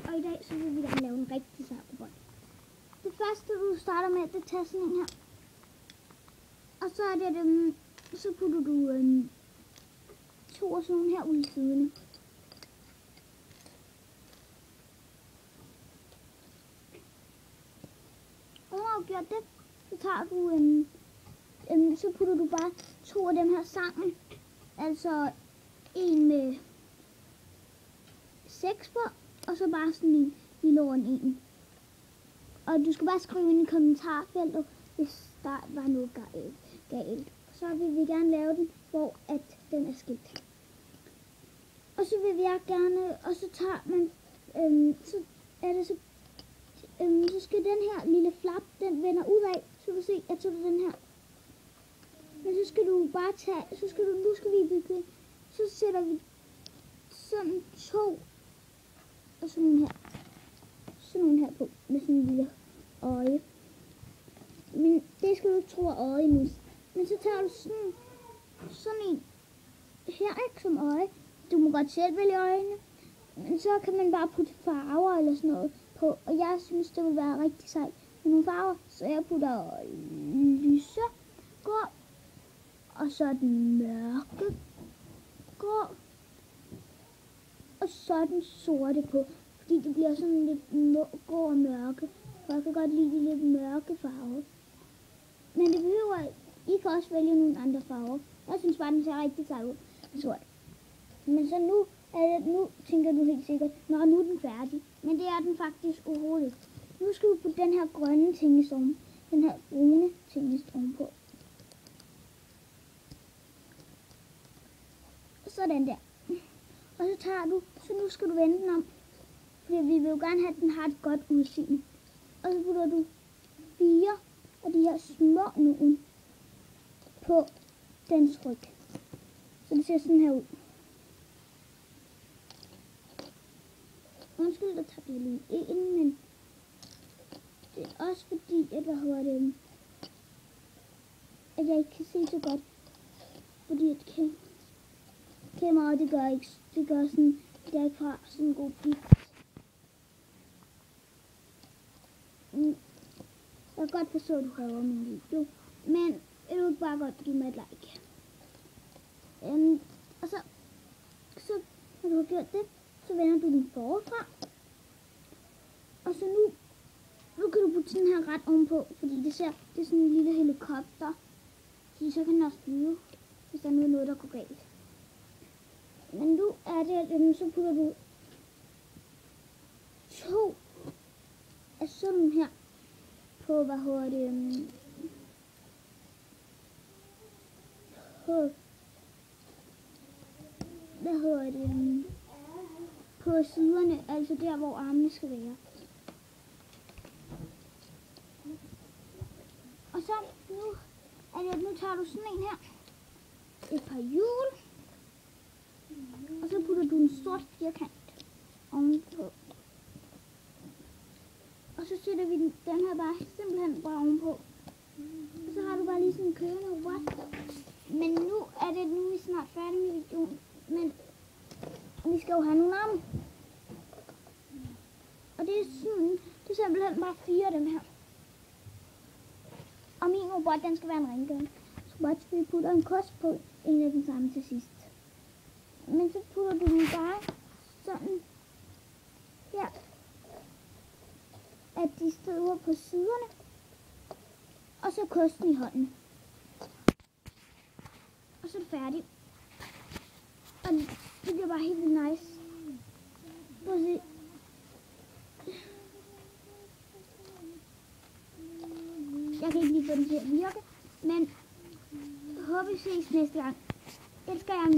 Og i dag så vil vi gerne lave en rigtig sej robot. Det første du starter med, det tager sådan en her. Og så er det så putter du 2 af sådan nogle her ud i siderne. Og når du har gjort det, så tager du så putter du bare 2 af dem her sammen. Altså en med 6 på, og så bare sådan en lille over en. Og du skal bare skrive ind i kommentarfeltet, hvis der var noget galt. Så vil vi gerne lave den, hvor at den er skilt. Og så vil jeg gerne, og så tager man, så skal den her lille flap, den vender ud af, så du se, jeg tog den her. Men så skal du bare tage, nu skal vi bygge, så sætter vi sådan 2 og sådan nogle her på, med sådan en lille øje. Men det skal du ikke tro er øje nu. Men så tager du sådan en her, ikke, som øje. Du må godt selv vælge øjnene, men så kan man bare putte farver eller sådan noget på. Og jeg synes, det vil være rigtig sejt med nogle farver, så jeg putter lysegrå, og så den mørke grå, og så den sorte på, fordi det bliver sådan lidt grå og mørke. For jeg kan godt lide de lidt mørke farver. Men det behøver, I kan også vælge nogle andre farver. Jeg synes bare, den ser rigtig sej ud. Sort. Men så nu tænker du helt sikkert, nu er den færdig. Men det er den faktisk overhovedet ikke. Nu skal du putte den her grønne tingest oven, den her brune tingest ovenpå. Sådan der. Og så tager du, så nu skal du vende den om. Fordi vi vil jo gerne have, at den har et godt udseende. Og så putter du 4 af de her små nogen på dens ryg. Så det ser sådan her ud. Undskyld, der tager jeg lige en, men det er også fordi, at at jeg ikke kan se så godt. Fordi at kameraet, det gør sådan, at jeg ikke har sådan en god bit. Jeg kan godt forstå, at du hader min video, men vil du ikke bare godt give mig et like. Og så når du har gjort det, så vender du den forfra. Og så nu kan du putte den her ret ovenpå, fordi det er sådan en lille helikopter. Så kan den også flyve, hvis der nu er noget, der går galt. Men nu er det, så putter du 2 af sådan her på, på siderne, altså der, hvor armene skal være. Og så nu tager du sådan en her, et par hjul, og så putter du en sort firkant ovenpå. Og så sætter vi den her bare simpelthen bare ovenpå. Og så har du bare lige sådan en kørende robot. Men nu er vi snart færdige med videoen. Men vi skal jo have nogle arme. Og det er simpelthen bare 4 af dem her. Og min robot, den skal være en rengøring. Så vi putter en kost på en af dem sammen til sidst. Men så putter du den bare sådan her. At de steder på siderne. Og så kosten i hånden. Og så er det færdigt. Og det bliver bare helt vildt nice. Prøv at se. Jeg kan ikke lige få den til at virke. Men jeg håber vi ses næste gang. Elsker jer.